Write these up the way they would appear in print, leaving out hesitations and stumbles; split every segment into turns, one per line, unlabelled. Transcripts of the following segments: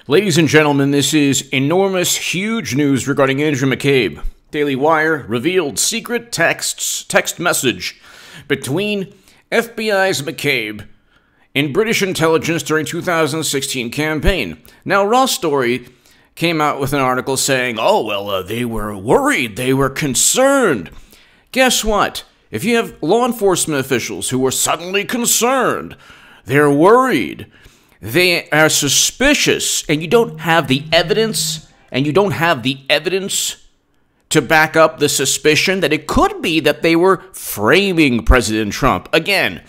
Ladies and gentlemen, this is enormous, huge news regarding Andrew McCabe. Daily Wire revealed secret text message between FBI's McCabe and British intelligence during 2016 campaign. Now, Raw Story came out with an article saying, they were worried, they were concerned. Guess what? If you have law enforcement officials who are suddenly concerned, they're worried, they are suspicious, and you don't have the evidence, to back up the suspicion that it could be that they were framing President Trump. Again,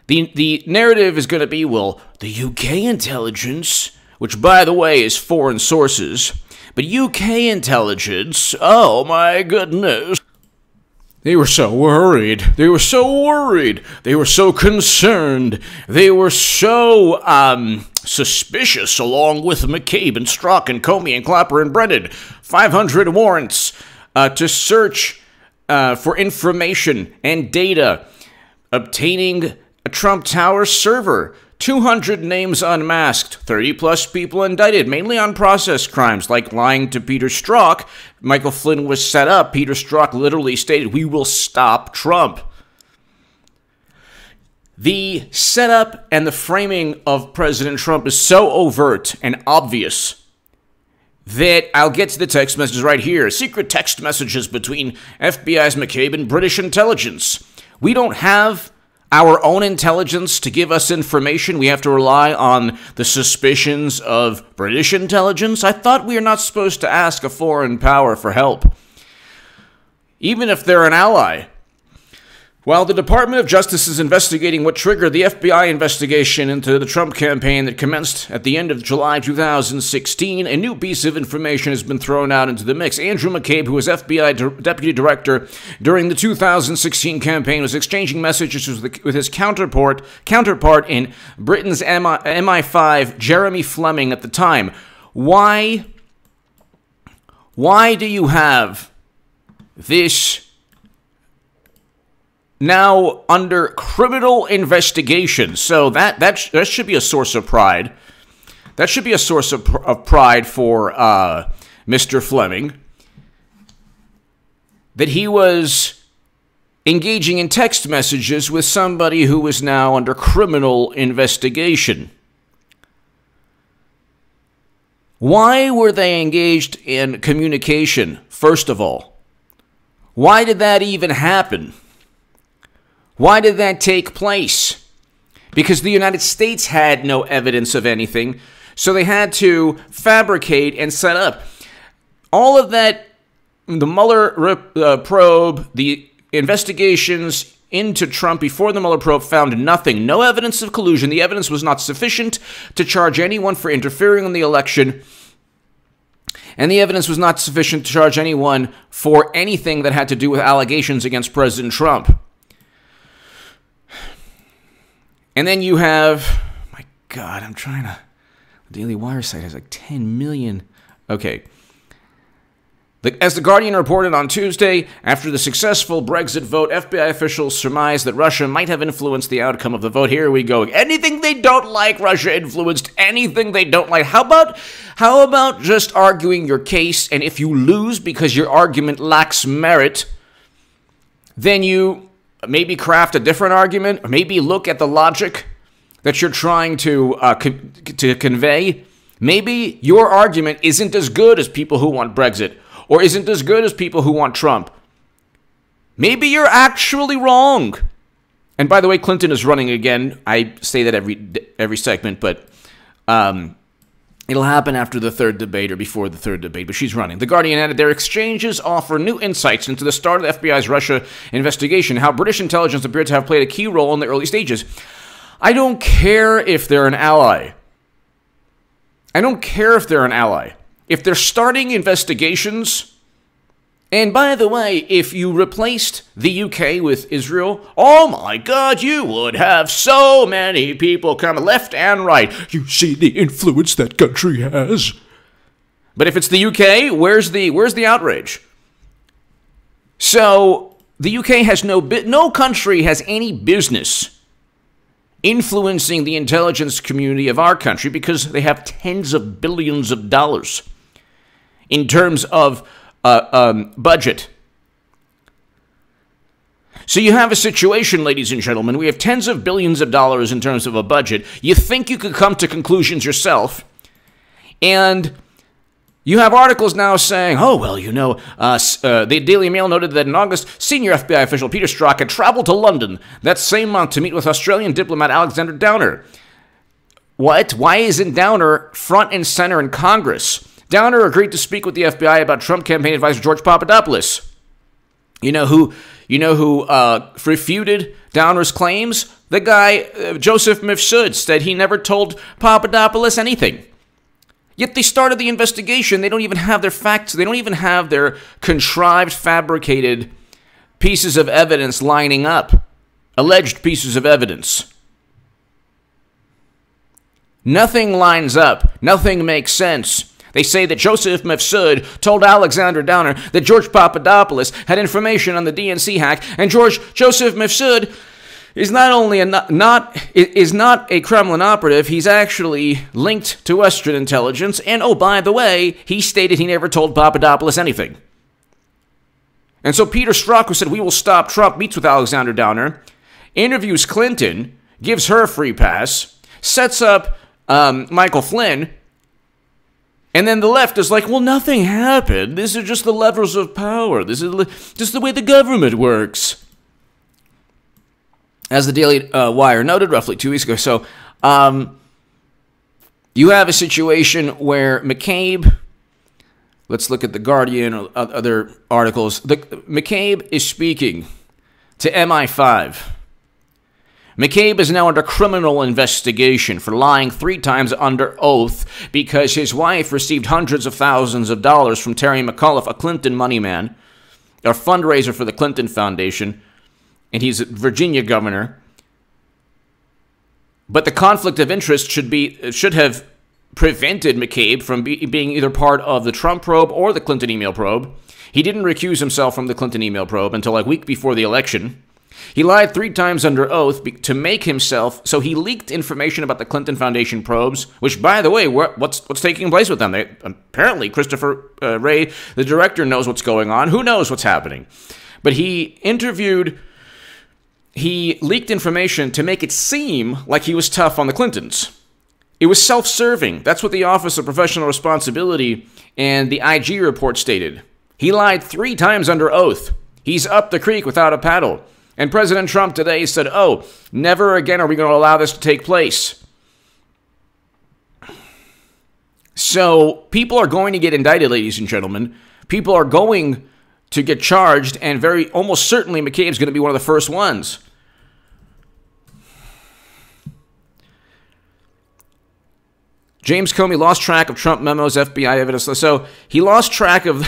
the narrative is going to be, well, the UK intelligence, which, by the way, is foreign sources, but UK intelligence, oh my goodness. They were so worried. They were so worried. They were so concerned. They were so suspicious, along with McCabe and Strzok and Comey and Clapper and Brennan. 500 warrants to search for information and data. Obtaining a Trump Tower server. 200 names unmasked, 30-plus people indicted, mainly on process crimes like lying to Peter Strzok. Michael Flynn was set up. Peter Strzok literally stated, "We will stop Trump." The setup and the framing of President Trump is so overt and obvious that I'll get to the text messages right here. Secret text messages between FBI's McCabe and British intelligence. We don't have our own intelligence to give us information. We have to rely on the suspicions of British intelligence. I thought we are not supposed to ask a foreign power for help, even if they're an ally. While the Department of Justice is investigating what triggered the FBI investigation into the Trump campaign that commenced at the end of July 2016, a new piece of information has been thrown out into the mix. Andrew McCabe, who was FBI deputy director during the 2016 campaign, was exchanging messages with his counterpart in Britain's MI5, Jeremy Fleming, at the time. Why do you have this now under criminal investigation? So that should be a source of pride. That should be a source of pride for Mr. Fleming, that he was engaging in text messages with somebody who is now under criminal investigation. Why were they engaged in communication, first of all? Why did that even happen? Why did that take place? Because the United States had no evidence of anything, so they had to fabricate and set up. All of that, the Mueller probe, the investigations into Trump before the Mueller probe found nothing. No evidence of collusion. The evidence was not sufficient to charge anyone for interfering in the election, and the evidence was not sufficient to charge anyone for anything that had to do with allegations against President Trump. And then you have, my God, the Daily Wire site has like 10 million. Okay. As The Guardian reported on Tuesday, after the successful Brexit vote, FBI officials surmised that Russia might have influenced the outcome of the vote. Here we go. Anything they don't like, Russia influenced. Anything they don't like. How about just arguing your case, and if you lose because your argument lacks merit, then you maybe craft a different argument, or maybe look at the logic that you're trying to convey. Maybe your argument isn't as good as people who want Brexit, or isn't as good as people who want Trump. Maybe you're actually wrong. And by the way, Clinton is running again. I say that every segment, but it'll happen after the third debate or before the third debate, but she's running. The Guardian added, their exchanges offer new insights into the start of the FBI's Russia investigation, how British intelligence appeared to have played a key role in the early stages. I don't care if they're an ally. I don't care if they're an ally. If they're starting investigations, and by the way, if you replaced the UK with Israel, oh my God, you would have so many people come left and right. You see the influence that country has. But if it's the UK, where's the outrage? So the UK has no country has any business influencing the intelligence community of our country because they have tens of billions of dollars in terms of budget. So you have a situation, ladies and gentlemen, we have tens of billions of dollars in terms of a budget. You think you could come to conclusions yourself, and you have articles now saying, oh, well, the Daily Mail noted that in August, senior FBI official Peter Strzok had traveled to London that same month to meet with Australian diplomat Alexander Downer. What? Why isn't Downer front and center in Congress? Downer agreed to speak with the FBI about Trump campaign advisor George Papadopoulos. You know who refuted Downer's claims? The guy, Joseph Mifsud, said he never told Papadopoulos anything. Yet they started the investigation. They don't even have their facts. They don't even have their contrived, fabricated pieces of evidence lining up. Alleged pieces of evidence. Nothing lines up. Nothing makes sense. They say that Joseph Mifsud told Alexander Downer that George Papadopoulos had information on the DNC hack, and Joseph Mifsud is not a Kremlin operative. He's actually linked to Western intelligence, and oh, by the way, he stated he never told Papadopoulos anything. And so Peter Strzok, who said, we will stop Trump, meets with Alexander Downer, interviews Clinton, gives her a free pass, sets up Michael Flynn, and then the left is like, well, nothing happened. This is just the levers of power. This is just the way the government works. As the Daily Wire noted roughly 2 weeks ago. So you have a situation where McCabe, let's look at The Guardian or other articles. McCabe is speaking to MI5. McCabe is now under criminal investigation for lying 3 times under oath because his wife received hundreds of thousands of dollars from Terry McAuliffe, a Clinton money man, a fundraiser for the Clinton Foundation, and he's a Virginia governor. But the conflict of interest should have prevented McCabe from being either part of the Trump probe or the Clinton email probe. He didn't recuse himself from the Clinton email probe until a week before the election. He lied 3 times under oath to make himself, so he leaked information about the Clinton Foundation probes, which, by the way, what's taking place with them? Apparently, Christopher Wray, the director, knows what's going on. Who knows what's happening? But he leaked information to make it seem like he was tough on the Clintons. It was self-serving. That's what the Office of Professional Responsibility and the IG report stated. He lied 3 times under oath. He's up the creek without a paddle. And President Trump today said, oh, never again are we going to allow this to take place. So people are going to get indicted, ladies and gentlemen. People are going to get charged, and almost certainly McCabe's going to be one of the first ones. James Comey lost track of Trump memos, FBI evidence. So he lost track of...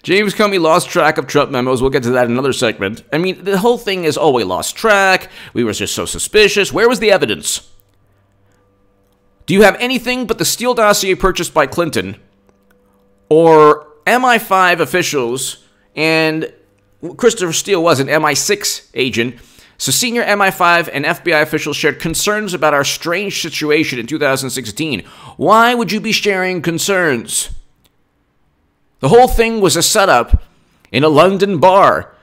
James Comey lost track of Trump memos. We'll get to that in another segment. I mean, the whole thing is, we lost track. We were just so suspicious. Where was the evidence? Do you have anything but the Steele dossier purchased by Clinton or MI5 officials, and Christopher Steele was an MI6 agent, so senior MI5 and FBI officials shared concerns about our strange situation in 2016. Why would you be sharing concerns? The whole thing was a setup in a London bar,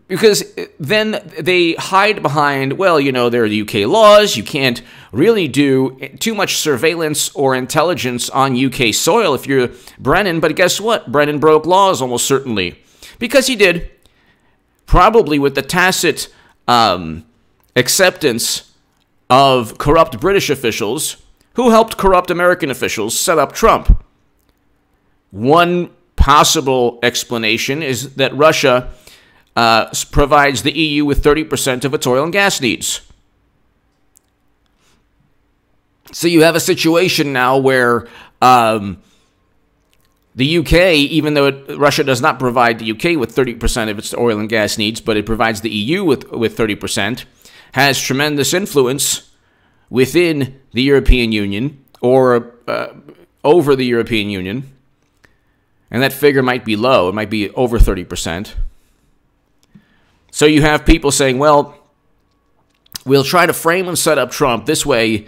because then they hide behind, there are the UK laws. You can't really do too much surveillance or intelligence on UK soil if you're Brennan. But guess what? Brennan broke laws almost certainly, because he did, probably with the tacit acceptance of corrupt British officials who helped corrupt American officials set up Trump. One possible explanation is that Russia provides the EU with 30% of its oil and gas needs. So you have a situation now where the UK, even though Russia does not provide the UK with 30% of its oil and gas needs, but it provides the EU with 30%, has tremendous influence within the European Union or over the European Union. And that figure might be low. It might be over 30%. So you have people saying, will try to frame and set up Trump. This way,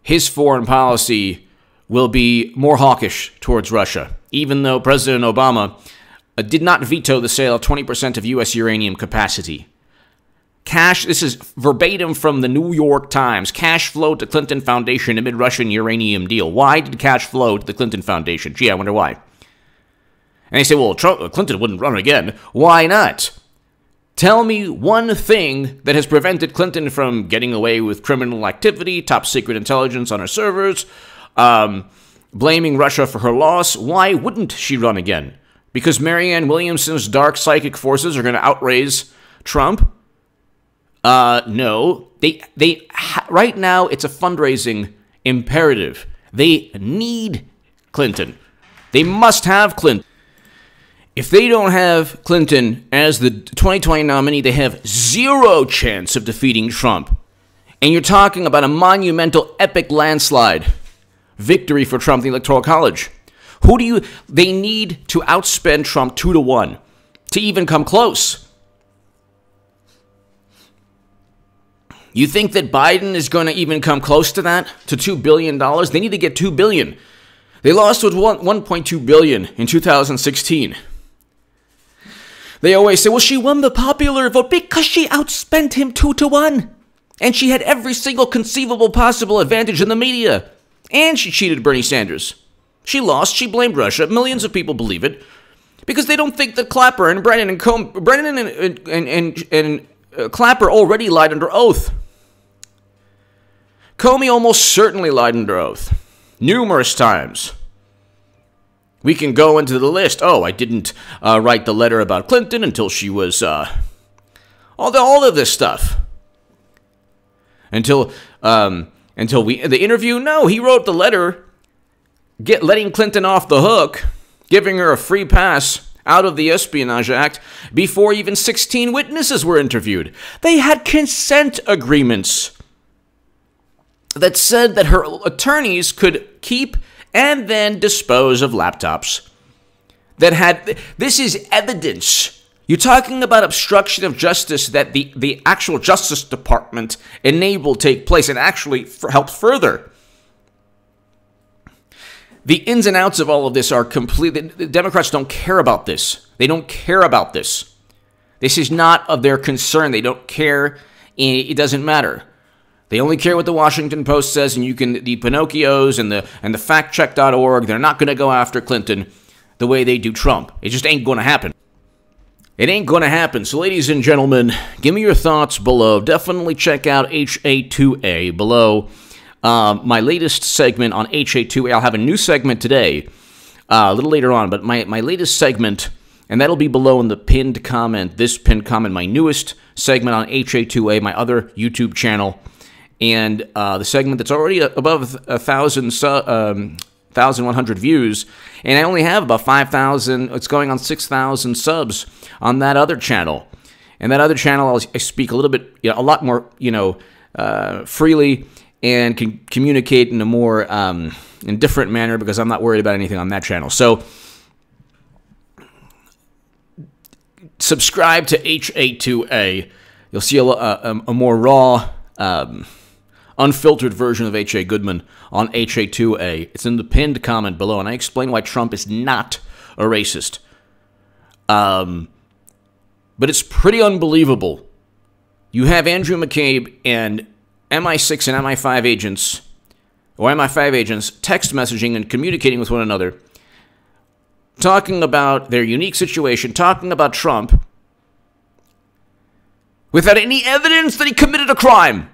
his foreign policy will be more hawkish towards Russia, even though President Obama did not veto the sale of 20% of U.S. uranium capacity. Cash, this is verbatim from the New York Times, cash flowed to Clinton Foundation amid Russian uranium deal. Why did cash flow to the Clinton Foundation? Gee, I wonder why. And they say, well, Clinton wouldn't run again. Why not? Tell me one thing that has prevented Clinton from getting away with criminal activity, top secret intelligence on her servers, blaming Russia for her loss. Why wouldn't she run again? Because Marianne Williamson's dark psychic forces are going to outraise Trump? No. Right now, it's a fundraising imperative. They need Clinton. They must have Clinton. If they don't have Clinton as the 2020 nominee, they have zero chance of defeating Trump. And you're talking about a monumental, epic landslide victory for Trump in the Electoral College. They need to outspend Trump 2-1 to even come close. You think that Biden is going to even come close to that, to $2 billion? They need to get $2 billion. They lost with $1.2 billion in 2016. They always say, well, she won the popular vote because she outspent him 2-1. And she had every single conceivable possible advantage in the media. And she cheated Bernie Sanders. She lost. She blamed Russia. Millions of people believe it. Because they don't think that Clapper and Brennan and Clapper already lied under oath. Comey almost certainly lied under oath. Numerous times. We can go into the list. Oh, I didn't write the letter about Clinton until she was... all of this stuff. Until the interview? No, he wrote the letter letting Clinton off the hook, giving her a free pass out of the Espionage Act before even 16 witnesses were interviewed. They had consent agreements that said that her attorneys could keep and then dispose of laptops that had... This is evidence. You're talking about obstruction of justice that the actual Justice Department enabled take place and actually helped further. The ins and outs of all of this are completely... The Democrats don't care about this. They don't care about this. This is not of their concern. They don't care. It doesn't matter. They only care what the Washington Post says, and the Pinocchios and the factcheck.org, they're not going to go after Clinton the way they do Trump. It just ain't going to happen. It ain't going to happen. So, ladies and gentlemen, give me your thoughts below. Definitely check out HA2A below. My latest segment on HA2A, I'll have a new segment today, a little later on, but my latest segment, and that'll be below in the pinned comment, my newest segment on HA2A, my other YouTube channel. And the segment that's already above 1,100 views, and I only have about 5,000, it's going on 6,000 subs on that other channel. And that other channel, I speak a little bit, a lot more, freely, and can communicate in a more, in different manner, because I'm not worried about anything on that channel. So, subscribe to HA2A. You'll see a more raw, unfiltered version of H.A. Goodman on HA2A. It's in the pinned comment below, and I explain why Trump is not a racist. But it's pretty unbelievable. You have Andrew McCabe and MI6 and MI5 agents, or MI5 agents, text messaging and communicating with one another, talking about their unique situation, talking about Trump, without any evidence that he committed a crime.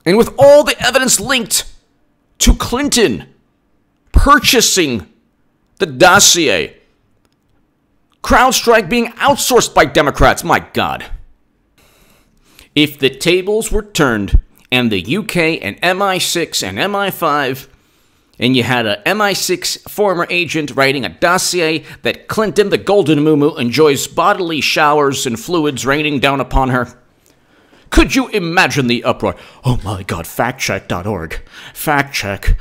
And with all the evidence linked to Clinton purchasing the dossier, CrowdStrike being outsourced by Democrats, my God. If the tables were turned and the UK and MI6 and MI5, and you had a MI6 former agent writing a dossier that Clinton, the Golden Mumu, enjoys bodily showers and fluids raining down upon her, could you imagine the uproar? Oh my God, factcheck.org. Fact check.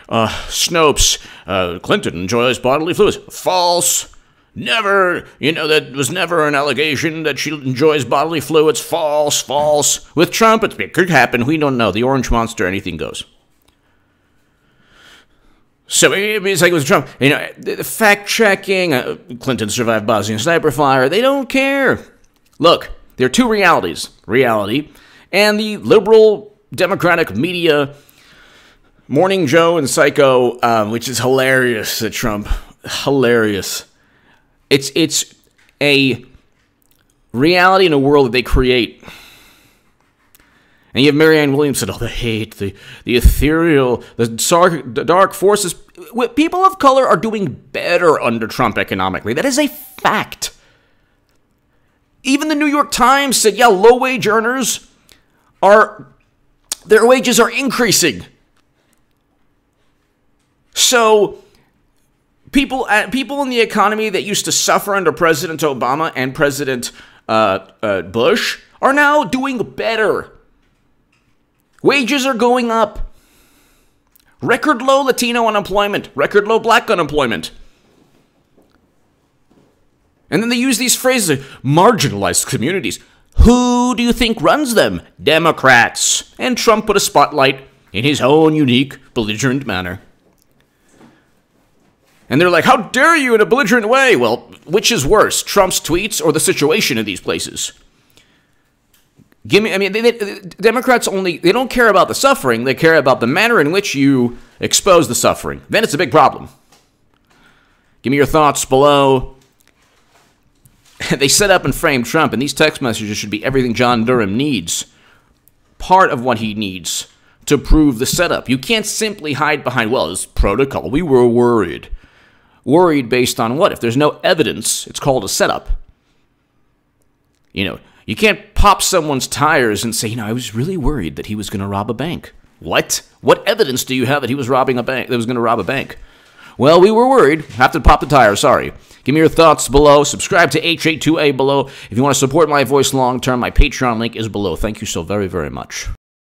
Snopes. Clinton enjoys bodily fluids. False. Never, that was never an allegation that she enjoys bodily fluids. False, false. With Trump, it could happen. We don't know. The orange monster, anything goes. So it's like with Trump, the fact-checking, Clinton survived Bosnian sniper fire. They don't care. Look, there are two realities. Reality and the liberal Democratic media, Morning Joe and Psycho, which is hilarious at Trump. Hilarious. It's a reality in a world that they create. And you have Marianne Williamson, the hate, the ethereal, the dark forces. People of color are doing better under Trump economically. That is a fact. Even the New York Times said, low-wage earners their wages are increasing. So people in the economy that used to suffer under President Obama and President Bush are now doing better. Wages are going up. Record low Latino unemployment. Record low black unemployment. And then they use these phrases, marginalized communities. Who do you think runs them? Democrats. And Trump put a spotlight in his own unique, belligerent manner. And they're like, how dare you in a belligerent way? Well, which is worse, Trump's tweets or the situation in these places? Democrats they don't care about the suffering. They care about the manner in which you expose the suffering. Then it's a big problem. Give me your thoughts below. They set up and framed Trump, and these text messages should be everything John Durham needs. Part of what he needs to prove the setup. You can't simply hide behind, it's protocol. We were worried. Worried based on what? If there's no evidence, it's called a setup. You can't pop someone's tires and say, I was really worried that he was going to rob a bank. What? What evidence do you have that he was robbing a bank, that was going to rob a bank? Well, we were worried. Have to pop the tire, sorry. Give me your thoughts below. Subscribe to H82A below. If you want to support my voice long term, my Patreon link is below. Thank you so very, very much.